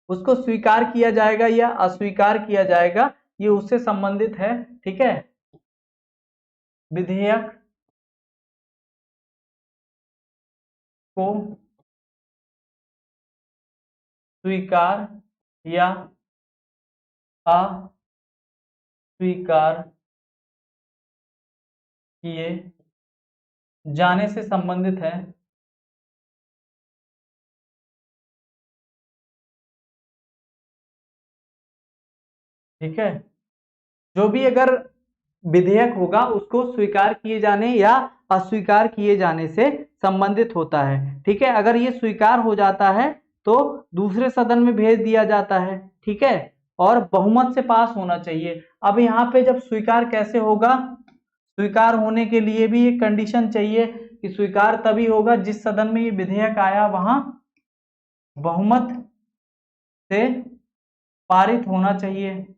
उसको स्वीकार किया जाएगा या अस्वीकार किया जाएगा, ये उससे संबंधित है। ठीक है, विधेयक को स्वीकार या अस्वीकार किए जाने से संबंधित है। ठीक है, जो भी अगर विधेयक होगा उसको स्वीकार किए जाने या अस्वीकार किए जाने से संबंधित होता है। ठीक है, अगर ये स्वीकार हो जाता है तो दूसरे सदन में भेज दिया जाता है। ठीक है, और बहुमत से पास होना चाहिए। अब यहाँ पे जब स्वीकार कैसे होगा, स्वीकार होने के लिए भी एक कंडीशन चाहिए कि स्वीकार तभी होगा जिस सदन में ये विधेयक आया वहां बहुमत से पारित होना चाहिए।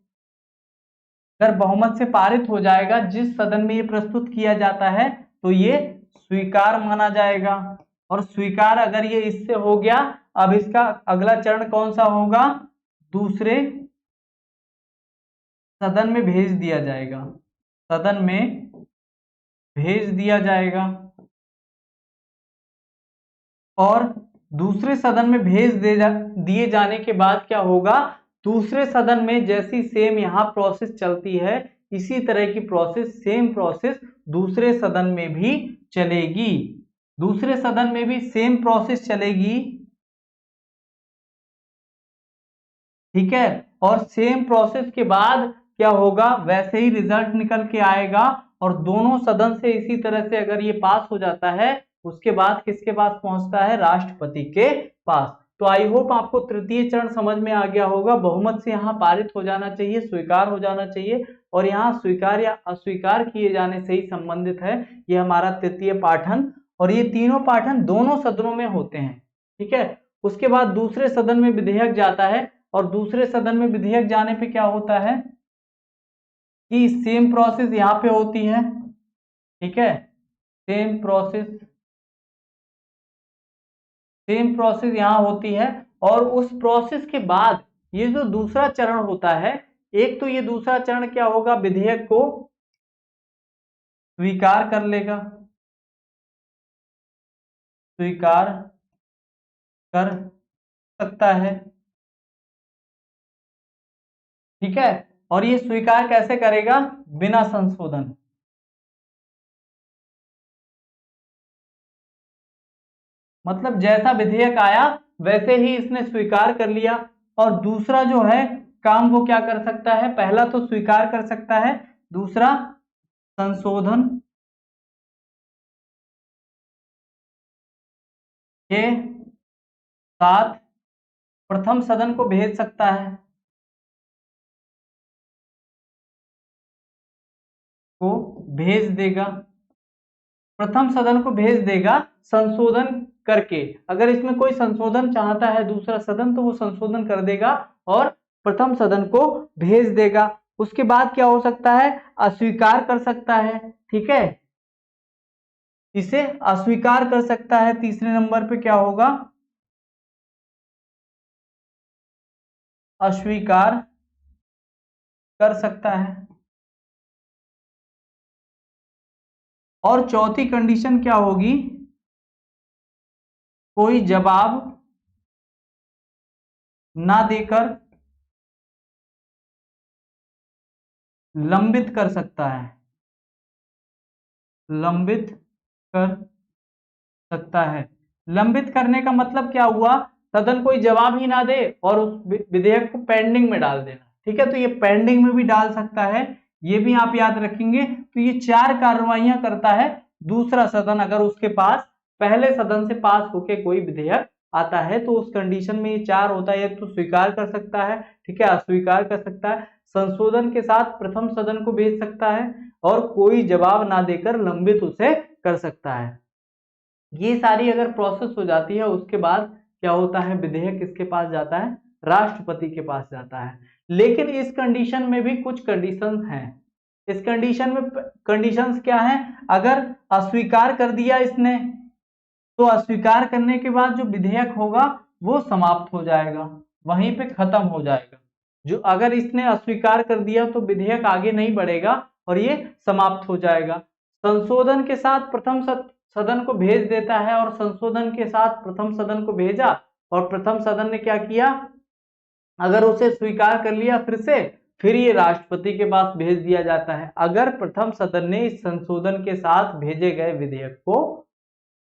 अगर बहुमत से पारित हो जाएगा जिस सदन में ये प्रस्तुत किया जाता है तो ये स्वीकार माना जाएगा। और स्वीकार अगर ये इससे हो गया, अब इसका अगला चरण कौन सा होगा, दूसरे सदन में भेज दिया जाएगा, सदन में भेज दिया जाएगा। और दूसरे सदन में भेज दिए जाने के बाद क्या होगा, दूसरे सदन में जैसी सेम यहाँ प्रोसेस चलती है इसी तरह की प्रोसेस, सेम प्रोसेस दूसरे सदन में भी चलेगी। दूसरे सदन में भी सेम प्रोसेस चलेगी। ठीक है, और सेम प्रोसेस के बाद क्या होगा, वैसे ही रिजल्ट निकल के आएगा। और दोनों सदन से इसी तरह से अगर ये पास हो जाता है उसके बाद किसके पास पहुंचता है, राष्ट्रपति के पास। तो आई होप आपको तृतीय चरण समझ में आ गया होगा। बहुमत से यहाँ पारित हो जाना चाहिए, स्वीकार हो जाना चाहिए, और यहाँ स्वीकार या अस्वीकार किए जाने से ही संबंधित है ये हमारा तृतीय पाठन। और ये तीनों पाठन दोनों सदनों में होते हैं, ठीक है। उसके बाद दूसरे सदन में विधेयक जाता है, और दूसरे सदन में विधेयक जाने पे क्या होता है कि सेम प्रोसेस यहाँ पे होती है, ठीक है। सेम प्रोसेस यहाँ होती है, और उस प्रोसेस के बाद ये जो दूसरा चरण होता है, एक तो ये दूसरा चरण क्या होगा, विधेयक को स्वीकार कर लेगा, स्वीकार कर सकता है, ठीक है। और ये स्वीकार कैसे करेगा, बिना संशोधन। मतलब जैसा विधेयक आया वैसे ही इसने स्वीकार कर लिया। और दूसरा जो है काम वो क्या कर सकता है, पहला तो स्वीकार कर सकता है, दूसरा संशोधन के साथ प्रथम सदन को भेज सकता है, को भेज देगा, प्रथम सदन को भेज देगा संशोधन करके। अगर इसमें कोई संशोधन चाहता है दूसरा सदन तो वो संशोधन कर देगा और प्रथम सदन को भेज देगा। उसके बाद क्या हो सकता है, अस्वीकार कर सकता है, ठीक है, इसे अस्वीकार कर सकता है। तीसरे नंबर पे क्या होगा, अस्वीकार कर सकता है। और चौथी कंडीशन क्या होगी, कोई जवाब ना देकर लंबित कर सकता है, लंबित कर सकता है। लंबित करने का मतलब क्या हुआ, सदन कोई जवाब ही ना दे और उस विधेयक को पेंडिंग में डाल देना, ठीक है। तो ये पेंडिंग में भी डाल सकता है, ये भी आप याद रखेंगे। तो ये 4 कार्रवाइयां करता है दूसरा सदन, अगर उसके पास पहले सदन से पास होके कोई विधेयक आता है तो उस कंडीशन में ये 4 होता है। तो स्वीकार कर सकता है, ठीक है, अस्वीकार कर सकता है, संशोधन के साथ प्रथम सदन को भेज सकता है, और कोई जवाब ना देकर लंबित उसे कर सकता है। ये सारी अगर प्रोसेस हो जाती है उसके बाद क्या होता है, विधेयक किसके पास जाता है, राष्ट्रपति के पास जाता है। लेकिन इस कंडीशन में भी कुछ कंडीशंस हैं। इस कंडीशन में कंडीशंस क्या हैं, अगर अस्वीकार कर दिया इसने तो अस्वीकार करने के बाद जो विधेयक होगा वो समाप्त हो जाएगा, वहीं पे खत्म हो जाएगा। जो अगर इसने अस्वीकार कर दिया तो विधेयक आगे नहीं बढ़ेगा और ये समाप्त हो जाएगा। संशोधन के साथ प्रथम सदन को भेज देता है, और संशोधन के साथ प्रथम सदन को भेजा और प्रथम सदन ने क्या किया, अगर उसे स्वीकार कर लिया फिर ये राष्ट्रपति के पास भेज दिया जाता है। अगर प्रथम सदन ने इस संशोधन के साथ भेजे गए विधेयक को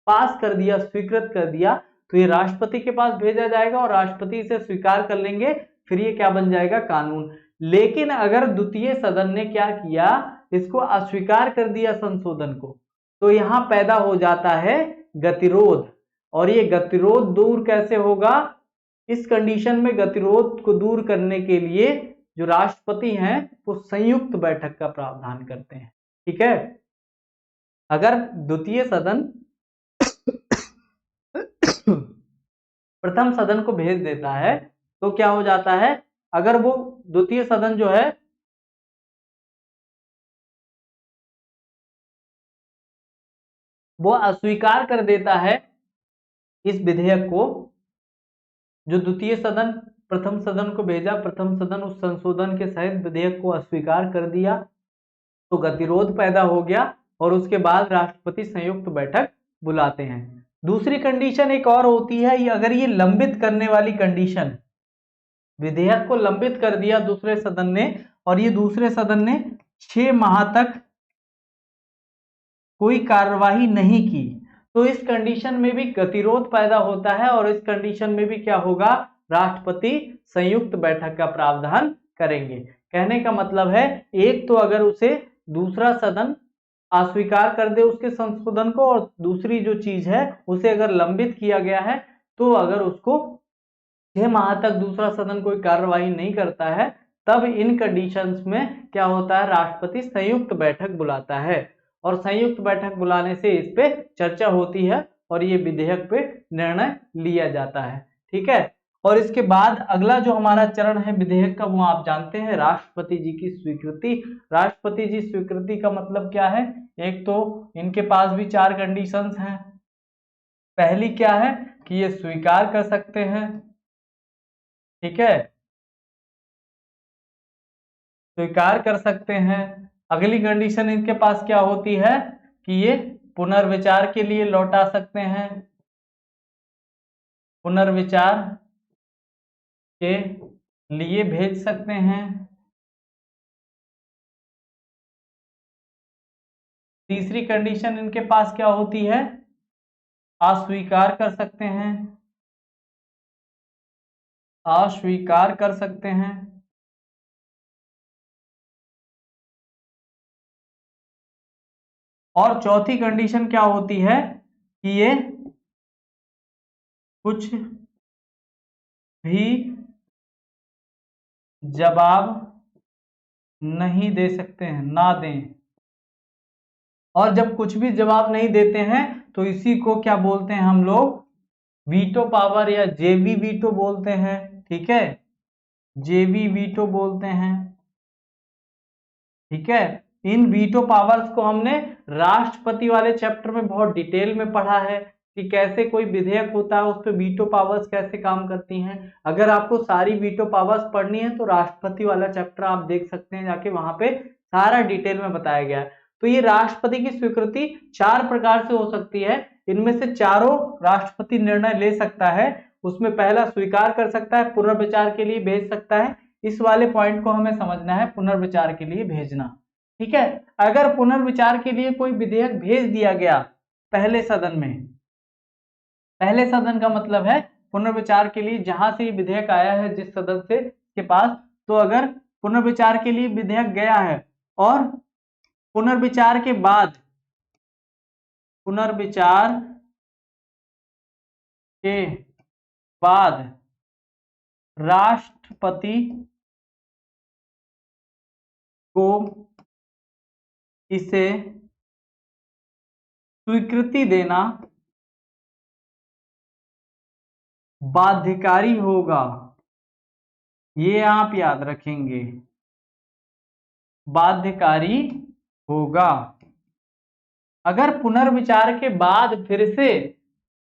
पास कर दिया, स्वीकृत कर दिया, तो ये राष्ट्रपति के पास भेजा जाएगा और राष्ट्रपति इसे स्वीकार कर लेंगे, फिर ये क्या बन जाएगा, कानून। लेकिन अगर द्वितीय सदन ने क्या किया, इसको अस्वीकार कर दिया संशोधन को, तो यहां पैदा हो जाता है गतिरोध। और ये गतिरोध दूर कैसे होगा, इस कंडीशन में गतिरोध को दूर करने के लिए जो राष्ट्रपति हैं वो संयुक्त बैठक का प्रावधान करते हैं, ठीक है। अगर द्वितीय सदन प्रथम सदन को भेज देता है तो क्या हो जाता है, अगर वो द्वितीय सदन जो है वो अस्वीकार कर देता है इस विधेयक को, जो द्वितीय सदन प्रथम सदन को भेजा, प्रथम सदन उस संशोधन के सहित विधेयक को अस्वीकार कर दिया, तो गतिरोध पैदा हो गया और उसके बाद राष्ट्रपति संयुक्त बैठक बुलाते हैं। दूसरी कंडीशन एक और होती है, ये अगर ये लंबित करने वाली कंडीशन, विधेयक को लंबित कर दिया दूसरे सदन ने और ये दूसरे सदन ने 6 माह तक कोई कार्यवाही नहीं की, तो इस कंडीशन में भी गतिरोध पैदा होता है और इस कंडीशन में भी क्या होगा, राष्ट्रपति संयुक्त बैठक का प्रावधान करेंगे। कहने का मतलब है, एक तो अगर उसे दूसरा सदन अस्वीकार कर दे उसके संशोधन को, और दूसरी जो चीज है उसे अगर लंबित किया गया है तो अगर उसको 6 माह तक दूसरा सदन कोई कार्यवाही नहीं करता है, तब इन कंडीशंस में क्या होता है, राष्ट्रपति संयुक्त बैठक बुलाता है और संयुक्त बैठक बुलाने से इस पे चर्चा होती है और ये विधेयक पे निर्णय लिया जाता है। ठीक है, और इसके बाद अगला जो हमारा चरण है विधेयक का, वो आप जानते हैं, राष्ट्रपति जी की स्वीकृति। राष्ट्रपति जी स्वीकृति का मतलब क्या है, एक तो इनके पास भी 4 कंडीशंस हैं। पहली क्या है कि ये स्वीकार कर सकते हैं, ठीक है, स्वीकार कर सकते हैं। अगली कंडीशन इनके पास क्या होती है कि ये पुनर्विचार के लिए लौटा सकते हैं, पुनर्विचार के लिए भेज सकते हैं। तीसरी कंडीशन इनके पास क्या होती है, अस्वीकार कर सकते हैं, अस्वीकार कर सकते हैं। और चौथी कंडीशन क्या होती है कि ये कुछ भी जवाब नहीं दे सकते हैं, ना दें। और जब कुछ भी जवाब नहीं देते हैं तो इसी को क्या बोलते हैं हम लोग, वीटो पावर या जेबी वीटो बोलते हैं। ठीक है, जेबी वीटो बोलते हैं। ठीक है, इन वीटो पावर्स को हमने राष्ट्रपति वाले चैप्टर में बहुत डिटेल में पढ़ा है कि कैसे कोई विधेयक होता है उस पर वीटो पावर्स कैसे काम करती हैं। अगर आपको सारी वीटो पावर्स पढ़नी है तो राष्ट्रपति वाला चैप्टर आप देख सकते हैं जाके, वहां पे सारा डिटेल में बताया गया है। तो ये राष्ट्रपति की स्वीकृति 4 प्रकार से हो सकती है, इनमें से चारों राष्ट्रपति निर्णय ले सकता है। उसमें पहला स्वीकार कर सकता है, पुनर्विचार के लिए भेज सकता है। इस वाले पॉइंट को हमें समझना है, पुनर्विचार के लिए भेजना। ठीक है, अगर पुनर्विचार के लिए कोई विधेयक भेज दिया गया पहले सदन में, पहले सदन का मतलब है पुनर्विचार के लिए जहां से विधेयक आया है जिस सदन से के पास, तो अगर पुनर्विचार के लिए विधेयक गया है और पुनर्विचार के बाद, पुनर्विचार के बाद राष्ट्रपति को इसे स्वीकृति देना बाध्यकारी होगा, ये आप याद रखेंगे, बाध्यकारी होगा। अगर पुनर्विचार के बाद फिर से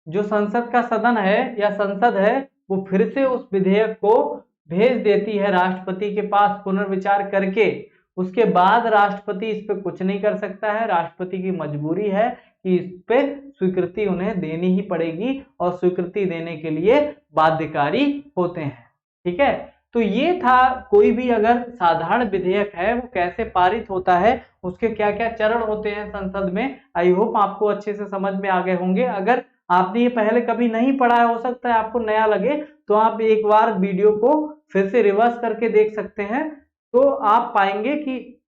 जो संसद का सदन है या संसद है वो फिर से उस विधेयक को भेज देती है राष्ट्रपति के पास पुनर्विचार करके, उसके बाद राष्ट्रपति इस पे कुछ नहीं कर सकता है। राष्ट्रपति की मजबूरी है कि इस पे स्वीकृति उन्हें देनी ही पड़ेगी और स्वीकृति देने के लिए बाध्यकारी होते हैं। ठीक है, तो ये था कोई भी अगर साधारण विधेयक है वो कैसे पारित होता है, उसके क्या क्या चरण होते हैं संसद में। आई होप आपको अच्छे से समझ में आ गए होंगे। अगर आपने ये पहले कभी नहीं पढ़ा है, हो सकता है आपको नया लगे, तो आप एक बार वीडियो को फिर से रिवर्स करके देख सकते हैं, तो आप पाएंगे कि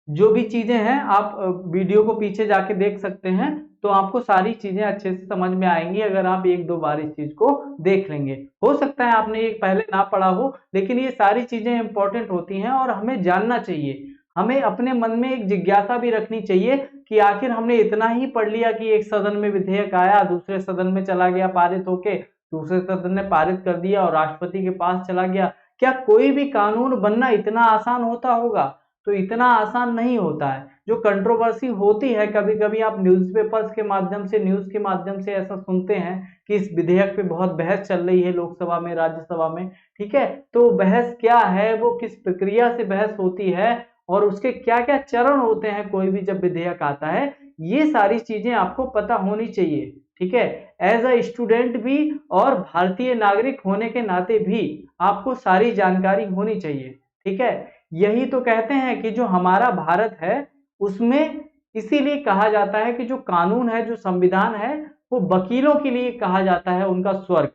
जो भी चीजें हैं आप वीडियो को पीछे जाके देख सकते हैं, तो आपको सारी चीजें अच्छे से समझ में आएंगी अगर आप 1-2 बार इस चीज को देख लेंगे। हो सकता है आपने ये पहले ना पढ़ा हो, लेकिन ये सारी चीजें इंपॉर्टेंट होती हैं और हमें जानना चाहिए। हमें अपने मन में एक जिज्ञासा भी रखनी चाहिए कि आखिर हमने इतना ही पढ़ लिया कि एक सदन में विधेयक आया, दूसरे सदन में चला गया पारित होके, दूसरे सदन ने पारित कर दिया और राष्ट्रपति के पास चला गया। क्या कोई भी कानून बनना इतना आसान होता होगा? तो इतना आसान नहीं होता है। जो कंट्रोवर्सी होती है, कभी कभी आप न्यूज़पेपर्स के माध्यम से, न्यूज़ के माध्यम से ऐसा सुनते हैं कि इस विधेयक पे बहुत बहस चल रही है लोकसभा में, राज्यसभा में। ठीक है, तो बहस क्या है, वो किस प्रक्रिया से बहस होती है और उसके क्या क्या चरण होते हैं कोई भी जब विधेयक आता है, ये सारी चीजें आपको पता होनी चाहिए। ठीक है, एज अ स्टूडेंट भी और भारतीय नागरिक होने के नाते भी आपको सारी जानकारी होनी चाहिए। ठीक है, यही तो कहते हैं कि जो हमारा भारत है उसमें इसीलिए कहा जाता है कि जो कानून है, जो संविधान है, वो वकीलों के लिए कहा जाता है उनका स्वर्ग।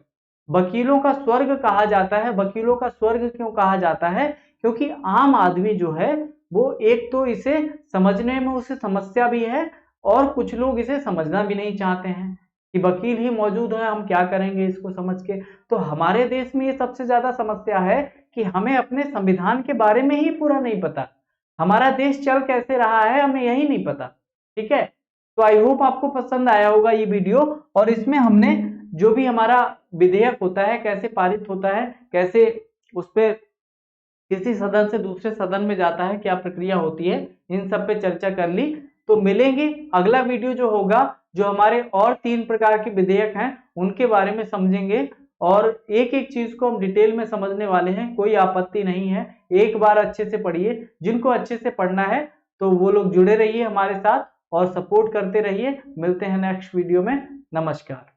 वकीलों का स्वर्ग कहा जाता है। वकीलों का स्वर्ग क्यों कहा जाता है? क्योंकि आम आदमी जो है वो एक तो इसे समझने में उसे समस्या भी है और कुछ लोग इसे समझना भी नहीं चाहते हैं। कि वकील ही मौजूद है, हम क्या करेंगे इसको समझ के। तो हमारे देश में ये सबसे ज्यादा समस्या है कि हमें अपने संविधान के बारे में ही पूरा नहीं पता, हमारा देश चल कैसे रहा है हमें यही नहीं पता। ठीक है, तो आई होप आपको पसंद आया होगा ये वीडियो, और इसमें हमने जो भी हमारा विधेयक होता है कैसे पारित होता है, कैसे उस पर किसी सदन से दूसरे सदन में जाता है, क्या प्रक्रिया होती है, इन सब पे चर्चा कर ली। तो मिलेंगे अगला वीडियो जो होगा, जो हमारे और 3 प्रकार के विधेयक हैं उनके बारे में समझेंगे, और एक एक चीज को हम डिटेल में समझने वाले हैं। कोई आपत्ति नहीं है, एक बार अच्छे से पढ़िए, जिनको अच्छे से पढ़ना है तो वो लोग जुड़े रहिए हमारे साथ और सपोर्ट करते रहिए। मिलते हैं नेक्स्ट वीडियो में, नमस्कार।